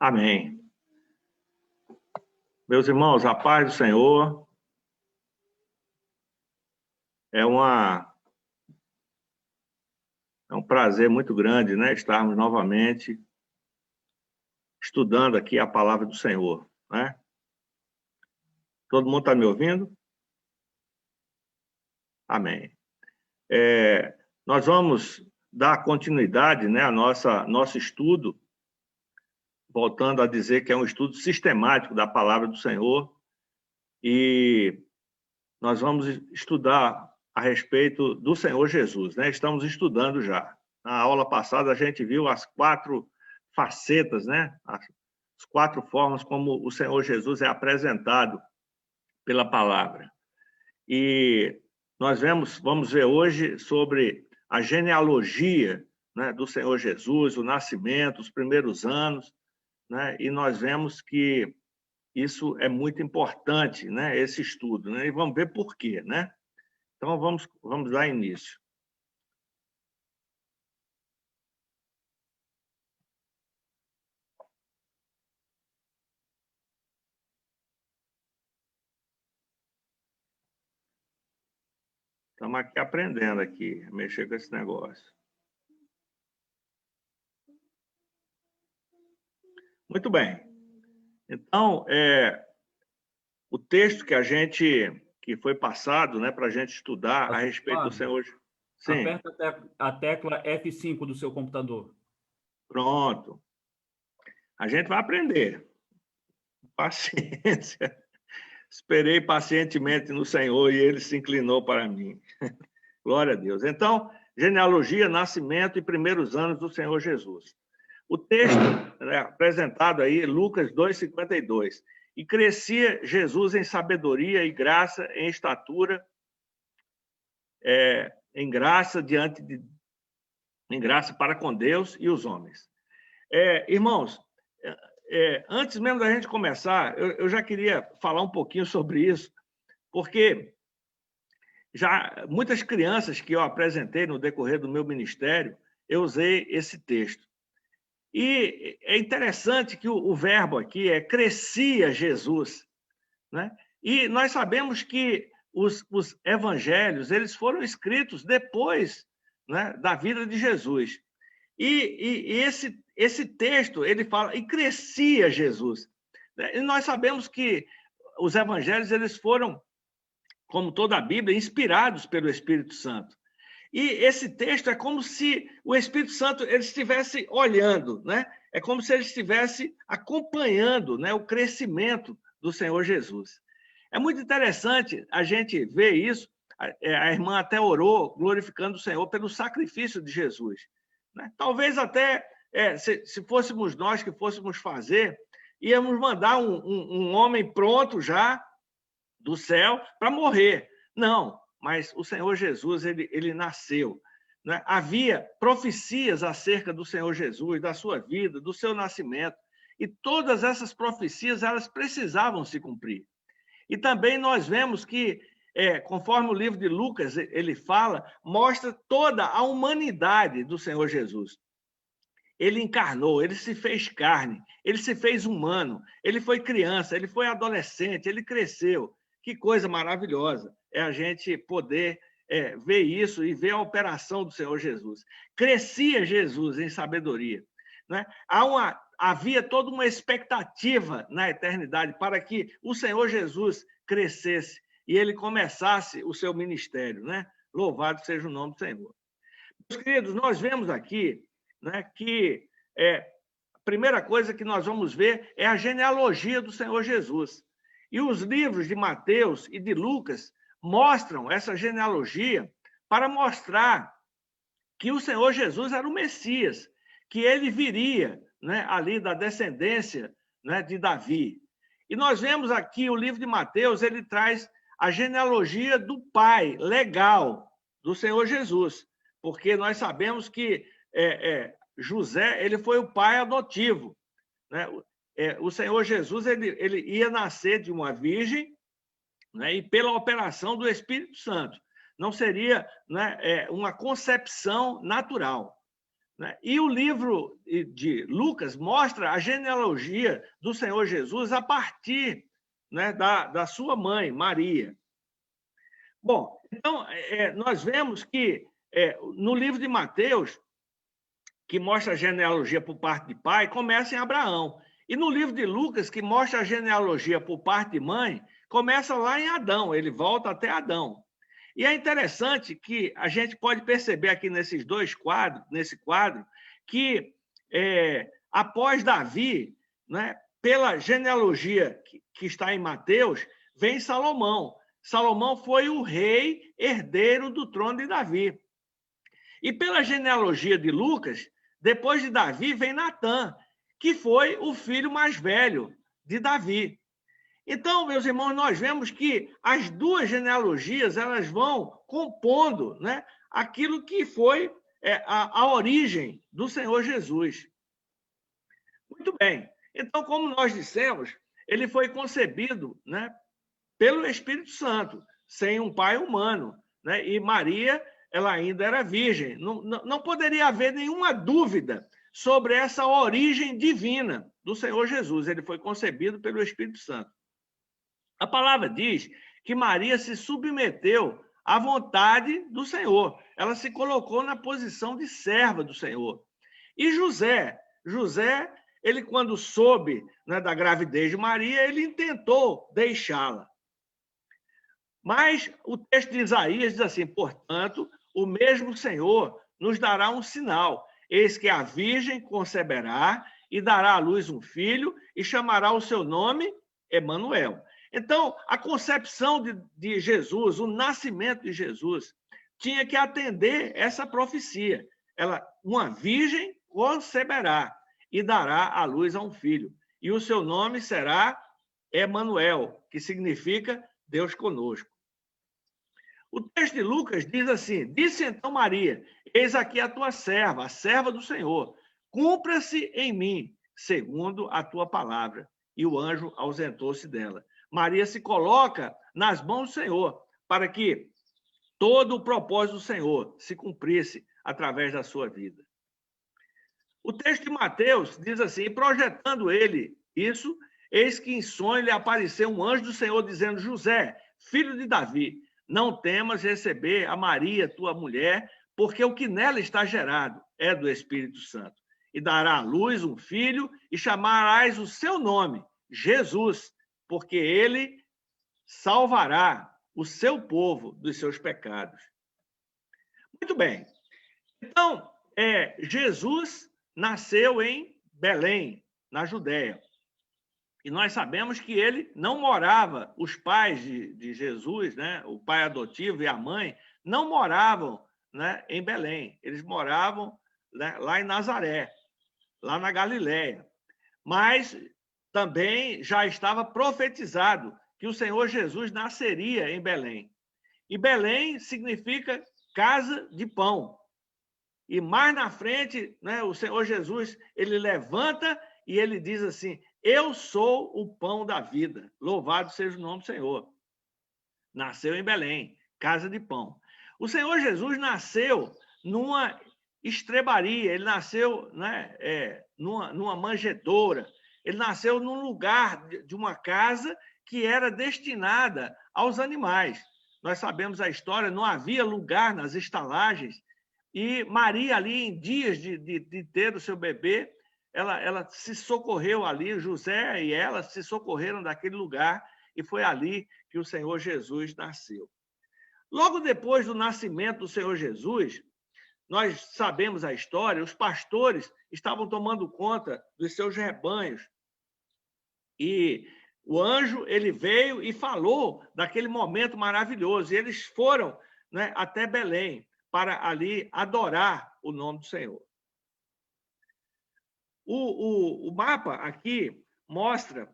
Amém. Meus irmãos, a paz do Senhor é um prazer muito grande, né? Estarmos novamente estudando aqui a palavra do Senhor, né? Todo mundo está me ouvindo? Amém. Nós vamos dar continuidade, né, a nosso estudo, voltando a dizer que é um estudo sistemático da palavra do Senhor, e nós vamos estudar a respeito do Senhor Jesus, né? Estamos estudando já. Na aula passada, a gente viu as 4 facetas, né? As 4 formas como o Senhor Jesus é apresentado pela palavra. E nós vamos ver hoje sobre a genealogia, né, do Senhor Jesus, o nascimento, os primeiros anos, né? E nós vemos que isso é muito importante, né, esse estudo, né? E vamos ver por quê, né? Então, vamos dar início. Estamos aqui aprendendo aqui, a mexer com esse negócio. Muito bem. Então, o texto que foi passado, né, para a gente estudar a respeito do Senhor... Sim. Aperta a tecla F5 do seu computador. Pronto. A gente vai aprender. Paciência. Esperei pacientemente no Senhor e ele se inclinou para mim. Glória a Deus. Então, genealogia, nascimento e primeiros anos do Senhor Jesus. O texto, né, apresentado aí, Lucas 2,52. E crescia Jesus em sabedoria e graça, em estatura, em graça em graça para com Deus e os homens. Irmãos, antes mesmo da gente começar, eu já queria falar um pouquinho sobre isso, porque já muitas crianças que eu apresentei no decorrer do meu ministério, eu usei esse texto. E é interessante que o verbo aqui é crescia Jesus, né? E nós sabemos que os evangelhos eles foram escritos depois, né, da vida de Jesus. E esse texto ele fala e crescia Jesus. E nós sabemos que os evangelhos eles foram, como toda a Bíblia, inspirados pelo Espírito Santo. E esse texto é como se o Espírito Santo ele estivesse olhando, né? É como se ele estivesse acompanhando, né, o crescimento do Senhor Jesus. É muito interessante a gente ver isso. A irmã até orou, glorificando o Senhor pelo sacrifício de Jesus, né? Talvez até, se fôssemos nós que fôssemos fazer, íamos mandar um homem pronto já do céu para morrer. Não, mas o Senhor Jesus, ele nasceu, né? Havia profecias acerca do Senhor Jesus, da sua vida, do seu nascimento, e todas essas profecias, elas precisavam se cumprir. E também nós vemos que, conforme o livro de Lucas, ele fala, mostra toda a humanidade do Senhor Jesus. Ele encarnou, ele se fez carne, ele se fez humano, ele foi criança, ele foi adolescente, ele cresceu. Que coisa maravilhosa é a gente poder ver isso e ver a operação do Senhor Jesus. Crescia Jesus em sabedoria, né? Havia toda uma expectativa na eternidade para que o Senhor Jesus crescesse e ele começasse o seu ministério, né? Louvado seja o nome do Senhor. Meus queridos, nós vemos aqui, né, que a primeira coisa que nós vamos ver é a genealogia do Senhor Jesus. E os livros de Mateus e de Lucas mostram essa genealogia para mostrar que o Senhor Jesus era o Messias, que ele viria, né, ali da descendência, né, de Davi. E nós vemos aqui o livro de Mateus, ele traz a genealogia do pai legal do Senhor Jesus, porque nós sabemos que José ele foi o pai adotivo, né? O Senhor Jesus ele ia nascer de uma virgem, né, e pela operação do Espírito Santo. Não seria, né, uma concepção natural. né? E o livro de Lucas mostra a genealogia do Senhor Jesus a partir, né, da sua mãe, Maria. Bom, então, nós vemos que no livro de Mateus, que mostra a genealogia por parte de pai, começa em Abraão. E no livro de Lucas, que mostra a genealogia por parte de mãe, começa lá em Adão, ele volta até Adão. E é interessante que a gente pode perceber aqui nesses dois quadros, nesse quadro, que após Davi, né, pela genealogia que está em Mateus, vem Salomão. Salomão foi o rei herdeiro do trono de Davi. E pela genealogia de Lucas, depois de Davi vem Natã, que foi o filho mais velho de Davi. Então, meus irmãos, nós vemos que as duas genealogias elas vão compondo, né, aquilo que foi a origem do Senhor Jesus. Muito bem. Então, como nós dissemos, ele foi concebido, né, pelo Espírito Santo, sem um pai humano, né? E Maria, ela ainda era virgem. Não poderia haver nenhuma dúvida sobre essa origem divina do Senhor Jesus. Ele foi concebido pelo Espírito Santo. A palavra diz que Maria se submeteu à vontade do Senhor. Ela se colocou na posição de serva do Senhor. E José, ele quando soube, né, da gravidez de Maria, ele intentou deixá-la. Mas o texto de Isaías diz assim: portanto, o mesmo Senhor nos dará um sinal. Eis que a virgem conceberá e dará à luz um filho e chamará o seu nome Emanuel. Então, a concepção de Jesus, o nascimento de Jesus, tinha que atender essa profecia. Uma virgem conceberá e dará à luz a um filho. E o seu nome será Emanuel, que significa Deus conosco. O texto de Lucas diz assim: disse então Maria, eis aqui a tua serva, a serva do Senhor. Cumpra-se em mim, segundo a tua palavra. E o anjo ausentou-se dela. Maria se coloca nas mãos do Senhor, para que todo o propósito do Senhor se cumprisse através da sua vida. O texto de Mateus diz assim: e projetando ele isso, eis que em sonho lhe apareceu um anjo do Senhor, dizendo: José, filho de Davi, não temas receber a Maria, tua mulher, porque o que nela está gerado é do Espírito Santo. E dará à luz um filho, e chamarás o seu nome, Jesus, porque ele salvará o seu povo dos seus pecados. Muito bem. Então, Jesus nasceu em Belém, na Judéia. E nós sabemos que ele não morava, os pais de Jesus, né, o pai adotivo e a mãe, não moravam, né, em Belém. Eles moravam, né, lá em Nazaré, lá na Galiléia. Mas também já estava profetizado que o Senhor Jesus nasceria em Belém. E Belém significa casa de pão. E mais na frente, né, o Senhor Jesus, ele levanta e ele diz assim: eu sou o pão da vida. Louvado seja o nome do Senhor. Nasceu em Belém, casa de pão. O Senhor Jesus nasceu numa estrebaria, ele nasceu, né, numa manjedoura, ele nasceu num lugar de uma casa que era destinada aos animais. Nós sabemos a história, não havia lugar nas estalagens, e Maria, ali, em dias de ter o seu bebê, ela se socorreu ali, José e ela se socorreram daquele lugar, e foi ali que o Senhor Jesus nasceu. Logo depois do nascimento do Senhor Jesus, nós sabemos a história, os pastores estavam tomando conta dos seus rebanhos, e o anjo, ele veio e falou daquele momento maravilhoso, e eles foram, né, até Belém, para ali adorar o nome do Senhor. O mapa aqui mostra,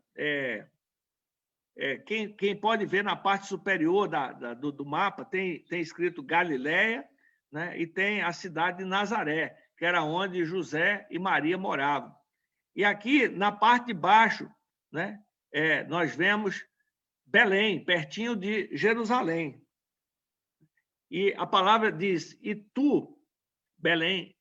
quem pode ver na parte superior do mapa, tem escrito Galiléia, né, e tem a cidade de Nazaré, que era onde José e Maria moravam. E aqui, na parte de baixo, né, nós vemos Belém, pertinho de Jerusalém. E a palavra diz: e tu, Belém,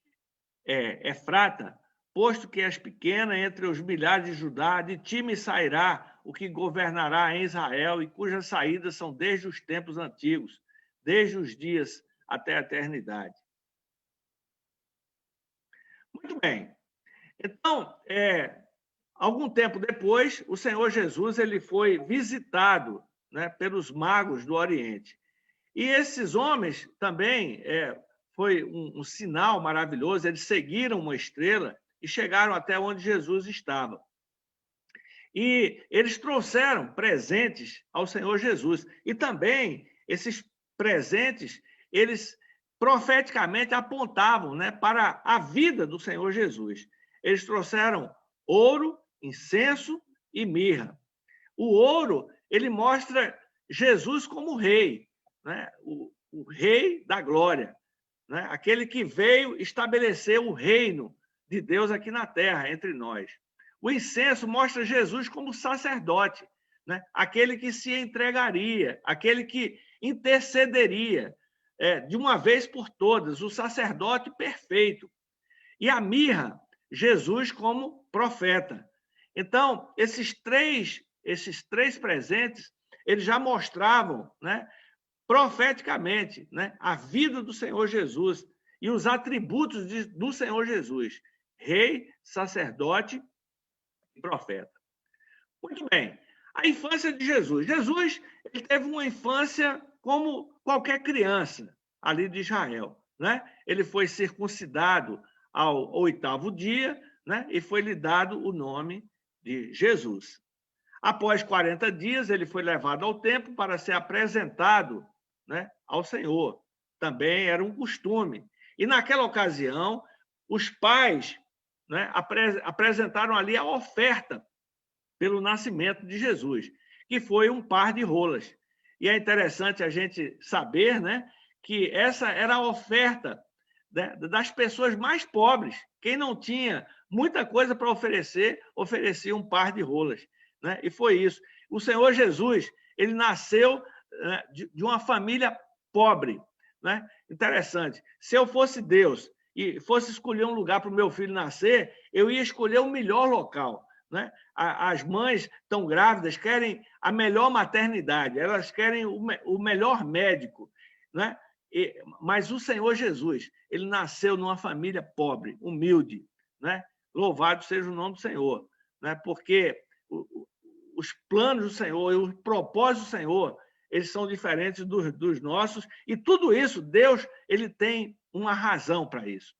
Efrata, posto que és pequena entre os milhares de Judá, de ti me sairá o que governará em Israel, e cujas saídas são desde os tempos antigos, desde os dias até a eternidade. Muito bem. Então, algum tempo depois, o Senhor Jesus ele foi visitado, né, pelos magos do Oriente. E esses homens também, foi um sinal maravilhoso, eles seguiram uma estrela e chegaram até onde Jesus estava. E eles trouxeram presentes ao Senhor Jesus. E também, esses presentes, eles profeticamente apontavam, né, para a vida do Senhor Jesus. Eles trouxeram ouro, incenso e mirra. O ouro, ele mostra Jesus como rei, né? O rei da glória, né? Aquele que veio estabelecer o reino de Deus aqui na terra, entre nós. O incenso mostra Jesus como sacerdote, né? Aquele que se entregaria, aquele que intercederia de uma vez por todas, o sacerdote perfeito. E a mirra, Jesus como profeta. Então, esses três presentes, eles já mostravam, né, profeticamente, né, a vida do Senhor Jesus e os atributos do Senhor Jesus, rei, sacerdote e profeta. Muito bem. A infância de Jesus. Jesus ele teve uma infância como qualquer criança ali de Israel, né? Ele foi circuncidado ao 8º dia, né? E foi-lhe dado o nome de Jesus. Após 40 dias, ele foi levado ao templo para ser apresentado, né, ao Senhor. Também era um costume. E naquela ocasião, os pais, né, apresentaram ali a oferta pelo nascimento de Jesus, que foi um par de rolas. E é interessante a gente saber, né, que essa era a oferta, né, das pessoas mais pobres. Quem não tinha muita coisa para oferecer, oferecia um par de rolas, né? E foi isso. O Senhor Jesus, ele nasceu de uma família pobre, né? Interessante. Se eu fosse Deus e fosse escolher um lugar para o meu filho nascer, eu ia escolher o melhor local, né? As mães tão grávidas querem a melhor maternidade, elas querem o melhor médico, né? Mas o Senhor Jesus, ele nasceu numa família pobre, humilde, né? Louvado seja o nome do Senhor, né? Porque os planos do Senhor e os propósitos do Senhor, eles são diferentes dos nossos, e tudo isso, Deus, ele tem uma razão para isso.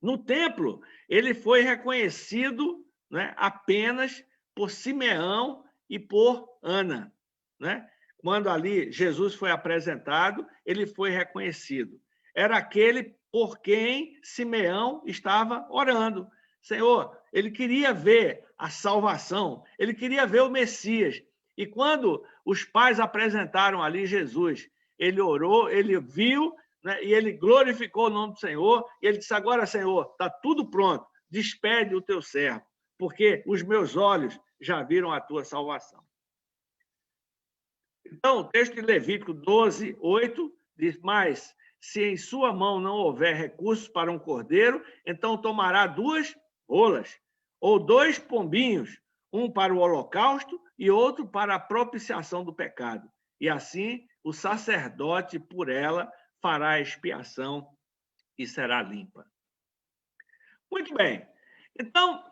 No templo, ele foi reconhecido, né, apenas por Simeão e por Ana, né? Quando ali Jesus foi apresentado, ele foi reconhecido. Era aquele por quem Simeão estava orando. Senhor, ele queria ver a salvação, ele queria ver o Messias. E quando os pais apresentaram ali Jesus, ele orou, ele viu, né, e ele glorificou o nome do Senhor, e ele disse, agora, Senhor, está tudo pronto, despede o teu servo, porque os meus olhos já viram a tua salvação. Então, o texto de Levítico 12, 8, diz, mas se em sua mão não houver recursos para um cordeiro, então tomará 2 rolas, ou 2 pombinhos, um para o holocausto e outro para a propiciação do pecado. E assim o sacerdote por ela fará a expiação e será limpa. Muito bem. Então,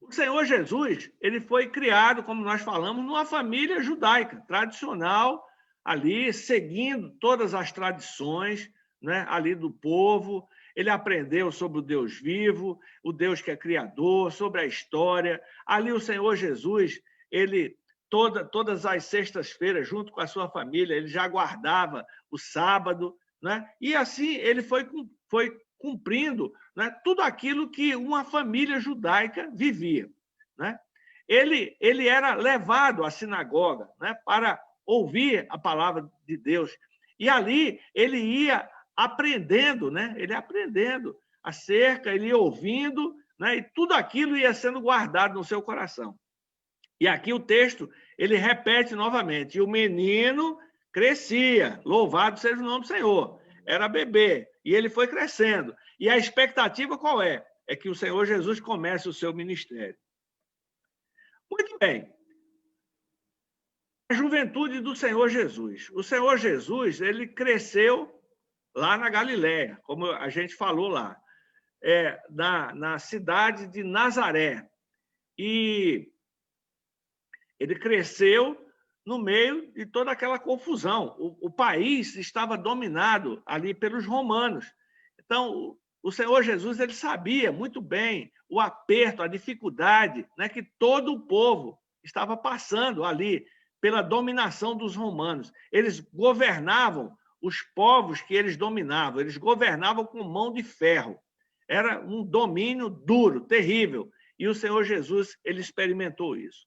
o Senhor Jesus, ele foi criado, como nós falamos, numa família judaica, tradicional, ali, seguindo todas as tradições, né, ali do povo. Ele aprendeu sobre o Deus vivo, o Deus que é criador, sobre a história. Ali o Senhor Jesus, ele, todas as sextas-feiras, junto com a sua família, ele já guardava o sábado, né? E assim ele foi cumprindo, né, tudo aquilo que uma família judaica vivia, né? Ele era levado à sinagoga, né, para ouvir a palavra de Deus. E ali ele ia aprendendo, né? Ele aprendendo acerca, ele ia ouvindo, né? E tudo aquilo ia sendo guardado no seu coração. E aqui o texto, ele repete novamente, e o menino crescia, louvado seja o nome do Senhor, era bebê, e ele foi crescendo. E a expectativa qual é? É que o Senhor Jesus comece o seu ministério. Muito bem. A juventude do Senhor Jesus. O Senhor Jesus, ele cresceu lá na Galiléia, como a gente falou lá, na cidade de Nazaré. E ele cresceu no meio de toda aquela confusão. O país estava dominado ali pelos romanos. Então, o Senhor Jesus, ele sabia muito bem o aperto, a dificuldade, né, que todo o povo estava passando ali pela dominação dos romanos. Eles governavam os povos que eles dominavam, eles governavam com mão de ferro. Era um domínio duro, terrível. E o Senhor Jesus, ele experimentou isso.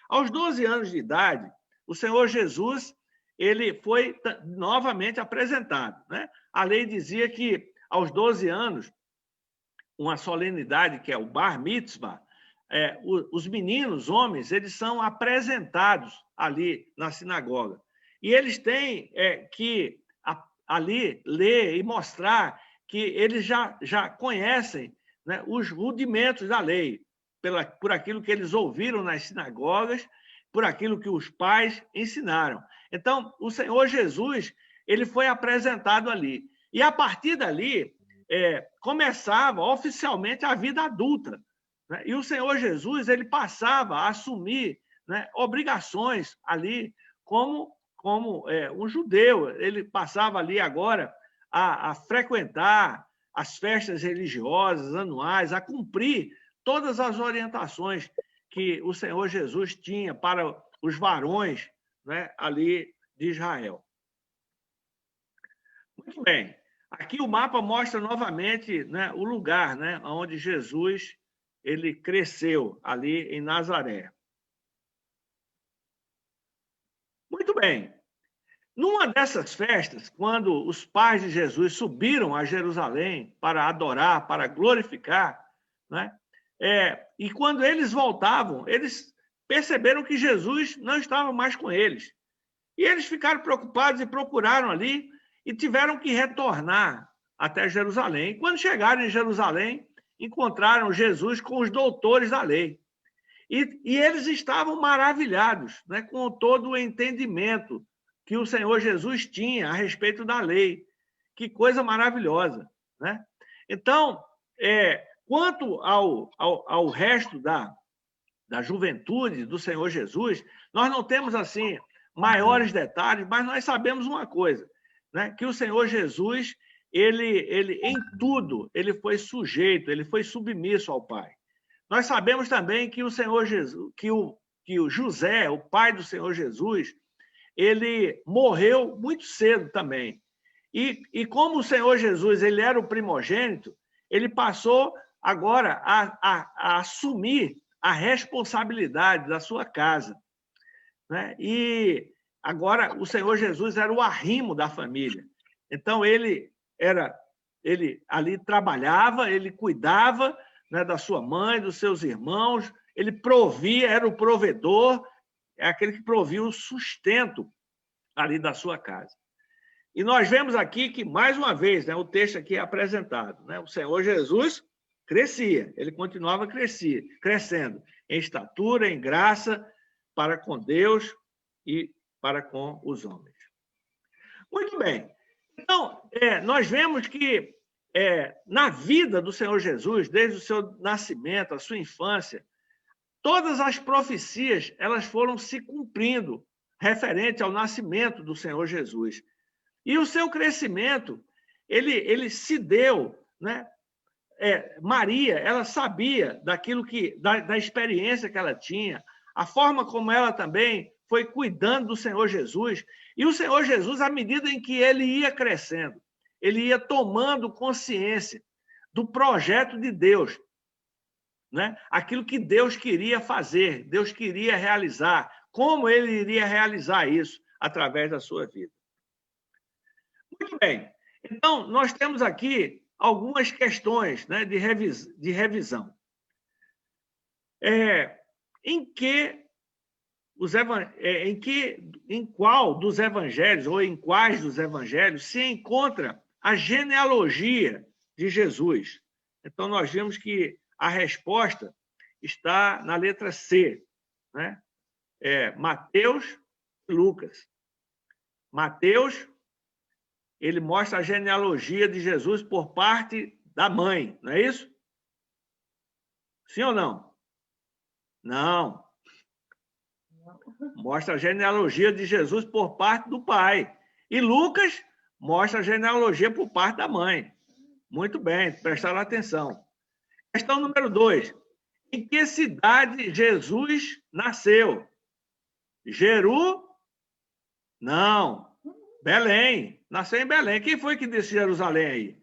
Aos 12 anos de idade, o Senhor Jesus, ele foi novamente apresentado, né? A lei dizia que aos 12 anos, uma solenidade que é o Bar Mitzvah, os meninos, homens, eles são apresentados ali na sinagoga. E eles têm que ali ler e mostrar que eles já conhecem, né, os rudimentos da lei, por aquilo que eles ouviram nas sinagogas, por aquilo que os pais ensinaram. Então, o Senhor Jesus, ele foi apresentado ali. E, a partir dali, começava oficialmente a vida adulta, né? E o Senhor Jesus, ele passava a assumir, né, obrigações ali como um judeu. Ele passava ali agora a frequentar as festas religiosas anuais, a cumprir todas as orientações que o Senhor Jesus tinha para os varões, né, ali de Israel. Muito bem. Aqui o mapa mostra novamente, né, o lugar, né, onde Jesus ele cresceu, ali em Nazaré. Muito bem. Numa dessas festas, quando os pais de Jesus subiram a Jerusalém para adorar, para glorificar, né, e quando eles voltavam, eles perceberam que Jesus não estava mais com eles. E eles ficaram preocupados e procuraram ali e tiveram que retornar até Jerusalém. E quando chegaram em Jerusalém, encontraram Jesus com os doutores da lei. E eles estavam maravilhados, né, com todo o entendimento que o Senhor Jesus tinha a respeito da lei. Que coisa maravilhosa, né? Então, quanto ao resto da juventude do Senhor Jesus, nós não temos, assim, maiores detalhes, mas nós sabemos uma coisa, né? Que o Senhor Jesus, ele em tudo, ele foi sujeito, ele foi submisso ao Pai. Nós sabemos também que o Senhor Jesus, que o José, o pai do Senhor Jesus, ele morreu muito cedo também. E como o Senhor Jesus, ele era o primogênito, ele passou agora a assumir a responsabilidade da sua casa, né? E agora o Senhor Jesus era o arrimo da família. Então, ele ali trabalhava, ele cuidava, né, da sua mãe, dos seus irmãos, ele provia, era o provedor, é aquele que provia o sustento ali da sua casa. E nós vemos aqui que, mais uma vez, né, o texto aqui é apresentado, né, o Senhor Jesus crescia, ele continuava crescendo em estatura, em graça, para com Deus e para com os homens. Muito bem. Então, nós vemos que na vida do Senhor Jesus, desde o seu nascimento, a sua infância, todas as profecias elas foram se cumprindo referente ao nascimento do Senhor Jesus. E o seu crescimento, ele se deu, né? Maria, ela sabia daquilo da experiência que ela tinha, a forma como ela também foi cuidando do Senhor Jesus. E o Senhor Jesus, à medida em que ele ia crescendo, ele ia tomando consciência do projeto de Deus, né? Aquilo que Deus queria fazer, Deus queria realizar, como ele iria realizar isso através da sua vida. Muito bem. Então, nós temos aqui algumas questões, né, de revisão. Em qual dos evangelhos, ou em quais dos evangelhos, se encontra a genealogia de Jesus. Então, nós vimos que a resposta está na letra C, né? Mateus e Lucas. Mateus, ele mostra a genealogia de Jesus por parte da mãe, não é isso? Sim ou não? Não. Mostra a genealogia de Jesus por parte do pai. E Lucas mostra a genealogia por parte da mãe. Muito bem, prestaram atenção. Questão número 2. Em que cidade Jesus nasceu? Jeru? Não. Belém. Nasceu em Belém. Quem foi que disse Jerusalém aí?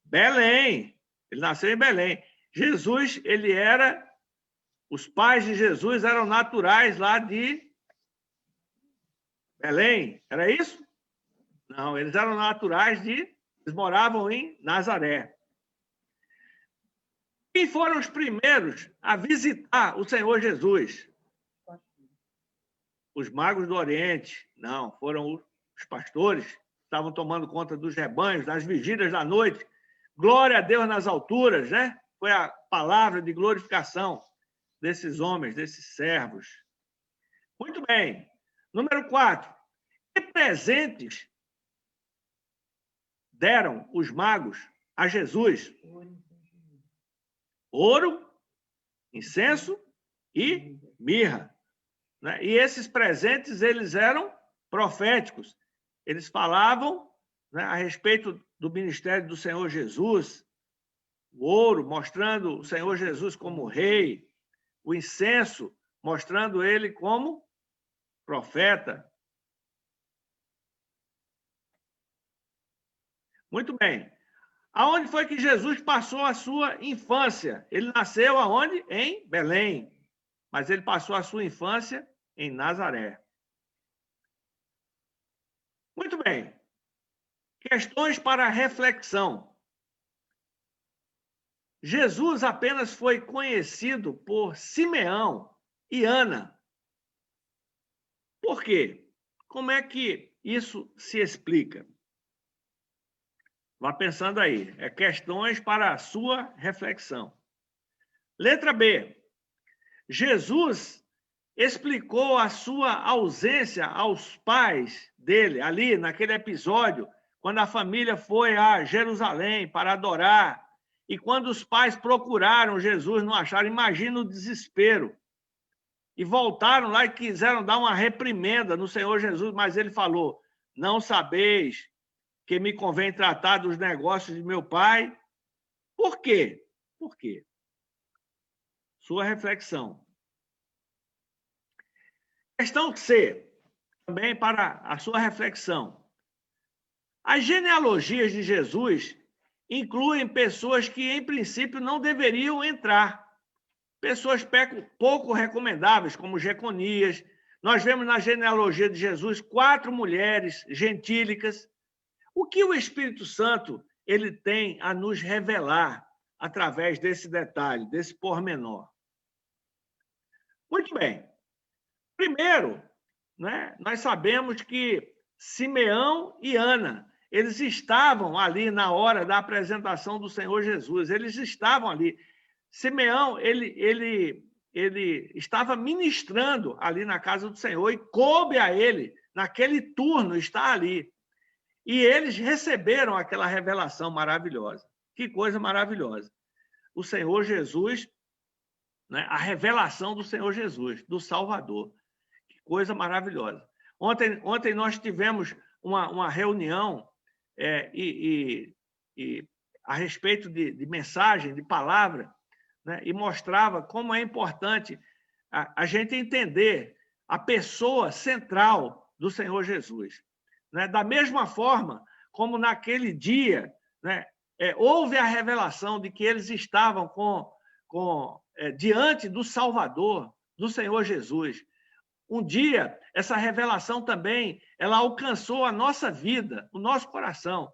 Belém. Ele nasceu em Belém. Jesus, os pais de Jesus eram naturais lá de Belém. Era isso? Não, eles eram naturais eles moravam em Nazaré. Quem foram os primeiros a visitar o Senhor Jesus? Os magos do Oriente. Não, foram os pastores que estavam tomando conta dos rebanhos, das vigílias da noite. Glória a Deus nas alturas, né? Foi a palavra de glorificação desses homens, desses servos. Muito bem. Número 4. Que presentes deram os magos a Jesus? Ouro, incenso e mirra. Né? E esses presentes, eles eram proféticos. Eles falavam, né, a respeito do ministério do Senhor Jesus. O ouro, mostrando o Senhor Jesus como rei. O incenso, mostrando ele como profeta. Muito bem. Aonde foi que Jesus passou a sua infância? Ele nasceu aonde? Em Belém. Mas ele passou a sua infância em Nazaré. Muito bem. Questões para reflexão. Jesus apenas foi conhecido por Simeão e Ana. Por quê? Como é que isso se explica? Vá pensando aí. É questões para a sua reflexão. Letra B. Jesus explicou a sua ausência aos pais dele, ali naquele episódio, quando a família foi a Jerusalém para adorar, e quando os pais procuraram Jesus, não acharam, imagina o desespero. E voltaram lá e quiseram dar uma reprimenda no Senhor Jesus, mas ele falou: não sabeis que me convém tratar dos negócios de meu pai? Por quê? Por quê? Sua reflexão. Questão C, também para a sua reflexão. As genealogias de Jesus incluem pessoas que, em princípio, não deveriam entrar. Pessoas pouco recomendáveis, como Jeconias. Nós vemos na genealogia de Jesus 4 mulheres gentílicas. O que o Espírito Santo ele tem a nos revelar através desse detalhe, desse pormenor? Muito bem. Primeiro, né, nós sabemos que Simeão e Ana, eles estavam ali na hora da apresentação do Senhor Jesus. Eles estavam ali. Simeão, ele estava ministrando ali na casa do Senhor e coube a ele, naquele turno, estar ali. E eles receberam aquela revelação maravilhosa. Que coisa maravilhosa. O Senhor Jesus, né, a revelação do Senhor Jesus, do Salvador. Que coisa maravilhosa. Ontem nós tivemos uma reunião a respeito de mensagem, de palavra, né, e mostrava como é importante a gente entender a pessoa central do Senhor Jesus. Né? Da mesma forma como naquele dia, né, houve a revelação de que eles estavam diante do Salvador, do Senhor Jesus. Um dia, essa revelação também ela alcançou a nossa vida, o nosso coração.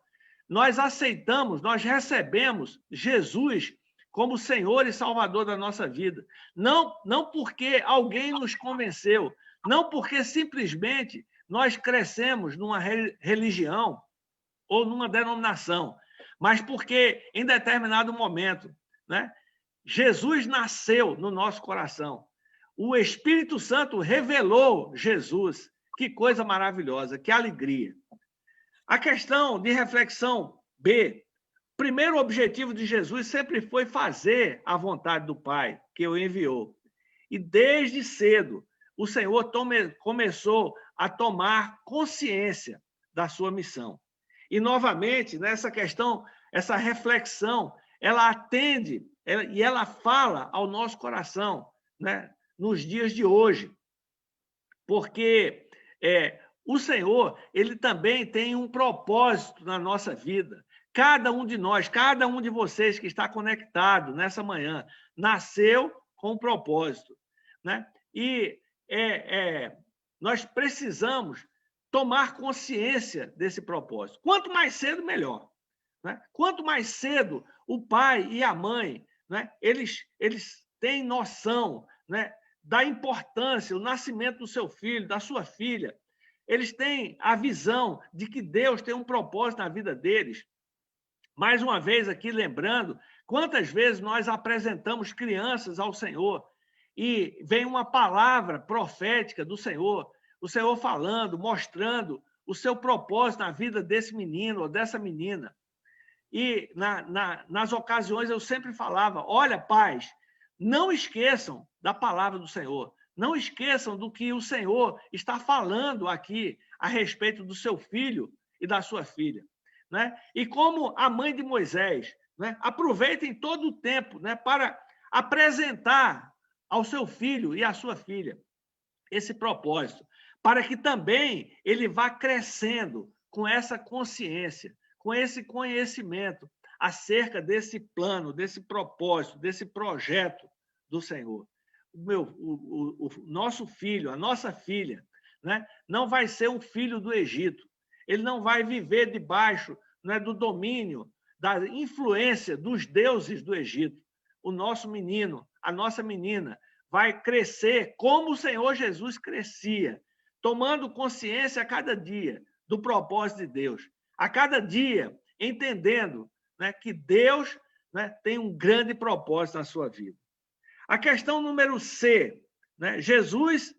Nós aceitamos, nós recebemos Jesus como Senhor e Salvador da nossa vida. Não porque alguém nos convenceu, não porque simplesmente nós crescemos numa religião ou numa denominação, mas porque em determinado momento, né, Jesus nasceu no nosso coração. O Espírito Santo revelou Jesus. Que coisa maravilhosa, que alegria. A questão de reflexão B. O primeiro objetivo de Jesus sempre foi fazer a vontade do Pai, que o enviou. E desde cedo, o Senhor começou a tomar consciência da sua missão. E, novamente, nessa questão, essa reflexão, ela atende e ela fala ao nosso coração, né, nos dias de hoje. Porque o Senhor, ele também tem um propósito na nossa vida. Cada um de nós, cada um de vocês que está conectado nessa manhã, nasceu com um propósito, né? E nós precisamos tomar consciência desse propósito. Quanto mais cedo, melhor, né? Quanto mais cedo o pai e a mãe, né, eles têm noção, né, da importância, o nascimento do seu filho, da sua filha, eles têm a visão de que Deus tem um propósito na vida deles. Mais uma vez aqui, lembrando, quantas vezes nós apresentamos crianças ao Senhor e vem uma palavra profética do Senhor, o Senhor falando, mostrando o seu propósito na vida desse menino ou dessa menina. E nas ocasiões eu sempre falava, olha, pais, não esqueçam da palavra do Senhor, não esqueçam do que o Senhor está falando aqui a respeito do seu filho e da sua filha, né? E como a mãe de Moisés, né, aproveitem todo o tempo, né, para apresentar ao seu filho e à sua filha esse propósito, para que também ele vá crescendo com essa consciência, com esse conhecimento acerca desse plano, desse propósito, desse projeto do Senhor. O nosso filho, a nossa filha, né, não vai ser um filho do Egito. Ele não vai viver debaixo, né, do domínio, da influência dos deuses do Egito. O nosso menino, a nossa menina, vai crescer como o Senhor Jesus crescia, tomando consciência a cada dia do propósito de Deus. A cada dia, entendendo, né, que Deus, né, tem um grande propósito na sua vida. A questão número C, né, Jesus,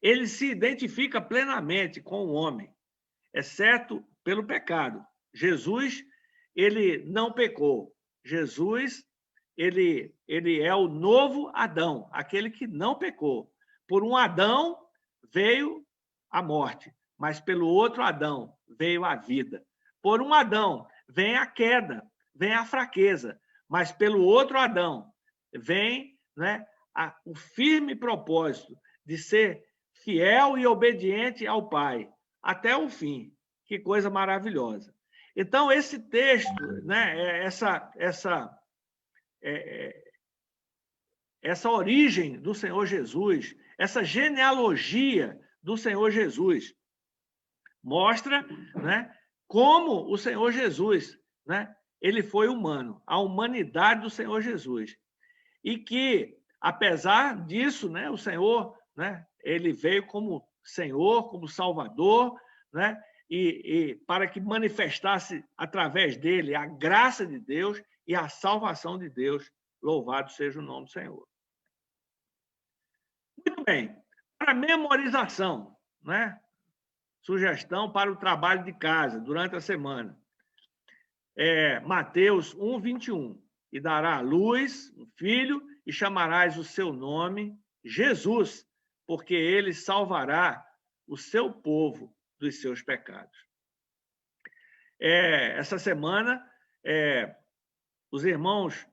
ele se identifica plenamente com o homem, exceto pelo pecado. Jesus, ele não pecou. Jesus, ele é o novo Adão, aquele que não pecou. Por um Adão veio a morte, mas pelo outro Adão veio a vida. Por um Adão vem a queda, vem a fraqueza, mas pelo outro Adão vem, né, o firme propósito de ser fiel e obediente ao Pai até o fim. Que coisa maravilhosa. Então, esse texto, né, essa origem do Senhor Jesus, essa genealogia do Senhor Jesus, mostra, né, como o Senhor Jesus, né, ele foi humano, a humanidade do Senhor Jesus. E que, apesar disso, né, o Senhor, né, ele veio como Senhor, como Salvador, né, e para que manifestasse através dele a graça de Deus e a salvação de Deus. Louvado seja o nome do Senhor. Muito bem. Para memorização, né? Sugestão para o trabalho de casa durante a semana. Mateus 1:21. E dará à luz um filho e chamarás o seu nome Jesus, porque ele salvará o seu povo dos seus pecados. Essa semana, os irmãos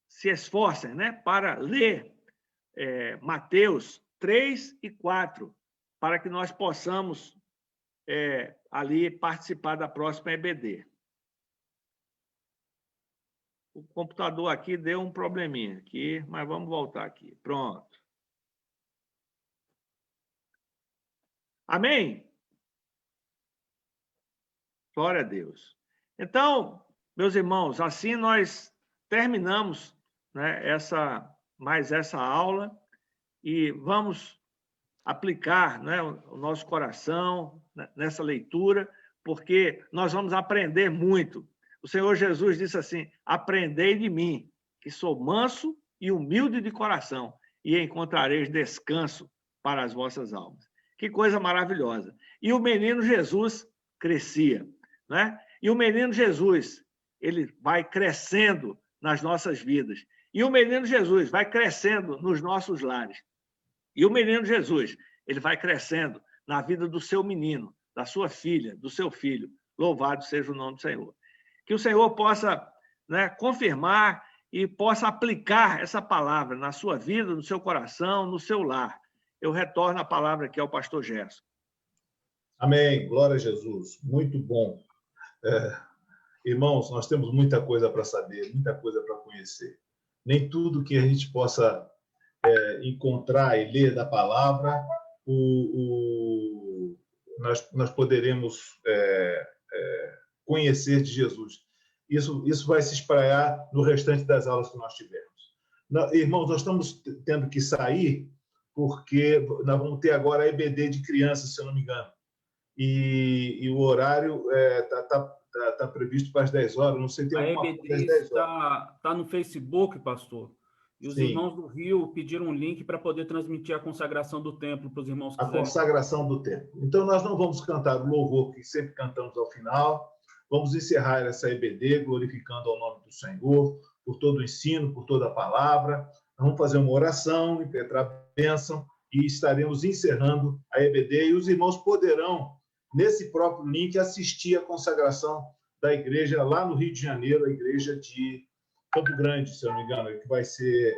se esforcem, né, para ler Mateus 3 e 4, para que nós possamos ali participar da próxima EBD. O computador aqui deu um probleminha aqui, mas vamos voltar aqui. Pronto. Amém? Glória a Deus. Então, meus irmãos, assim nós terminamos, né, mais essa aula e vamos aplicar, né, o nosso coração nessa leitura, porque nós vamos aprender muito. O Senhor Jesus disse assim: aprendei de mim, que sou manso e humilde de coração, e encontrareis descanso para as vossas almas. Que coisa maravilhosa. E o menino Jesus crescia, né? E o menino Jesus, ele vai crescendo nas nossas vidas. E o menino Jesus vai crescendo nos nossos lares. E o menino Jesus, ele vai crescendo na vida do seu menino, da sua filha, do seu filho. Louvado seja o nome do Senhor. Que o Senhor possa, né, confirmar e possa aplicar essa palavra na sua vida, no seu coração, no seu lar. Eu retorno a palavra aqui ao pastor Gerson. Amém. Glória a Jesus. Muito bom. Irmãos, nós temos muita coisa para saber, muita coisa para conhecer. Nem tudo que a gente possa encontrar e ler da palavra, nós poderemos conhecer de Jesus. Isso vai se espraiar no restante das aulas que nós tivermos. Irmãos, nós estamos tendo que sair porque nós vamos ter agora a EBD de crianças, se eu não me engano. E o horário está previsto para as 10 horas. Não sei, tem alguma coisa às 10 horas. Está no Facebook, pastor. E os irmãos do Rio pediram um link para poder transmitir a consagração do templo para os irmãos que quiserem. A consagração do templo. Então, nós não vamos cantar o louvor que sempre cantamos ao final. Vamos encerrar essa EBD glorificando ao nome do Senhor, por todo o ensino, por toda a palavra. Vamos fazer uma oração, impetrar a bênção e estaremos encerrando a EBD. E os irmãos poderão, nesse próprio link, assistir a consagração da igreja lá no Rio de Janeiro, a igreja de Campo Grande, se eu não me engano, que vai ser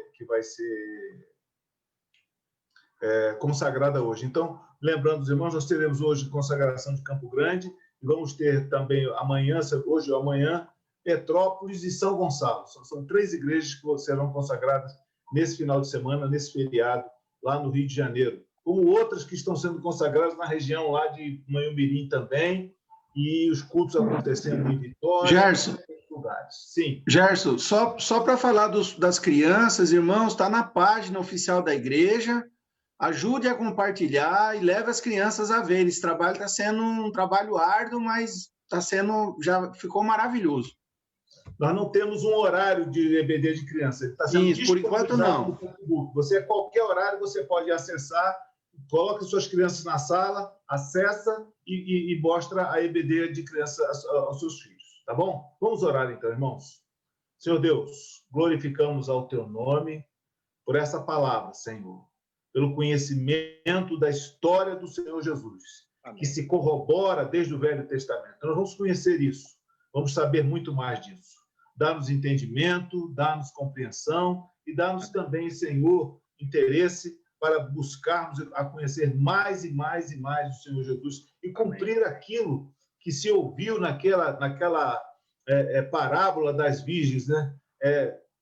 consagrada hoje. Então, lembrando os irmãos, nós teremos hoje consagração de Campo Grande e vamos ter também amanhã, hoje ou amanhã, Petrópolis e São Gonçalo. São 3 igrejas que serão consagradas nesse final de semana, nesse feriado, lá no Rio de Janeiro. Como outras que estão sendo consagradas na região lá de Manhumirim também, e os cultos acontecendo em Vitória. Gerson, lugares. Sim. Gerson, só para falar das crianças, irmãos, está na página oficial da igreja. Ajude a compartilhar e leve as crianças a ver. Esse trabalho está sendo um trabalho árduo, mas já ficou maravilhoso. Nós não temos um horário de EBD de criança. Ele está sendo Isso, por enquanto não. Você, a qualquer horário, você pode acessar, coloca suas crianças na sala, acessa e mostra a EBD de criança aos seus filhos. Tá bom? Vamos orar então, irmãos. Senhor Deus, glorificamos ao teu nome por essa palavra, Senhor, pelo conhecimento da história do Senhor Jesus, amém, que se corrobora desde o Velho Testamento. Nós vamos conhecer isso, vamos saber muito mais disso. Dá-nos entendimento, dá-nos compreensão e dá-nos também, Senhor, interesse para buscarmos a conhecer mais e mais e mais o Senhor Jesus e cumprir aquilo que se ouviu naquela parábola das virgens, né?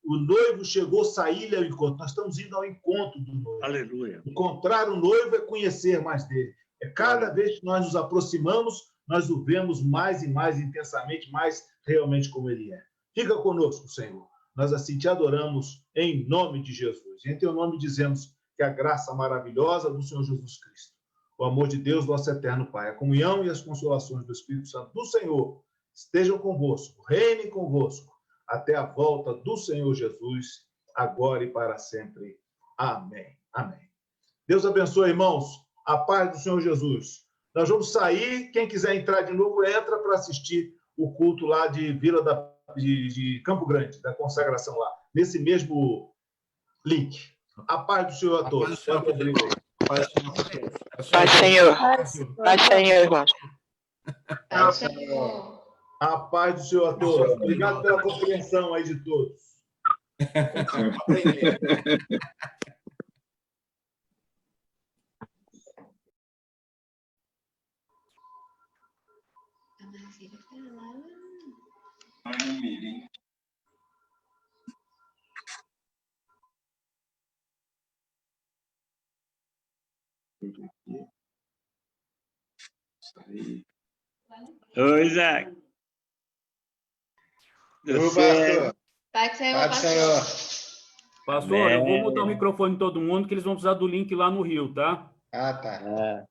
O noivo chegou, sair-lhe ao encontro. Nós estamos indo ao encontro do noivo. Aleluia. Encontrar o noivo é conhecer mais dele. Cada vez que nós nos aproximamos, nós o vemos mais e mais intensamente, mais realmente como ele é. Fica conosco, Senhor. Nós assim te adoramos em nome de Jesus. Em teu nome dizemos que a graça maravilhosa do Senhor Jesus Cristo, o amor de Deus, nosso eterno Pai, a comunhão e as consolações do Espírito Santo do Senhor estejam convosco, reinem convosco, até a volta do Senhor Jesus, agora e para sempre. Amém. Amém. Deus abençoe, irmãos. A paz do Senhor Jesus. Nós vamos sair. Quem quiser entrar de novo, entra para assistir o culto lá de de Campo Grande, da consagração lá, nesse mesmo link. A paz do Senhor a todos. Paz do Senhor. Paz do Senhor, irmãos. Paz do Senhor. A paz do Senhor a todos. Obrigado pela compreensão aí de todos. Oi, Isaac. Pai do Senhor, pastor. Pastor, eu vou mudar o microfone de todo mundo, que eles vão precisar do link lá no Rio, tá? Ah, tá.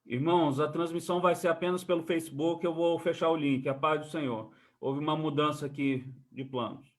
Irmãos, a transmissão vai ser apenas pelo Facebook, eu vou fechar o link. A paz do Senhor. Houve uma mudança aqui de planos.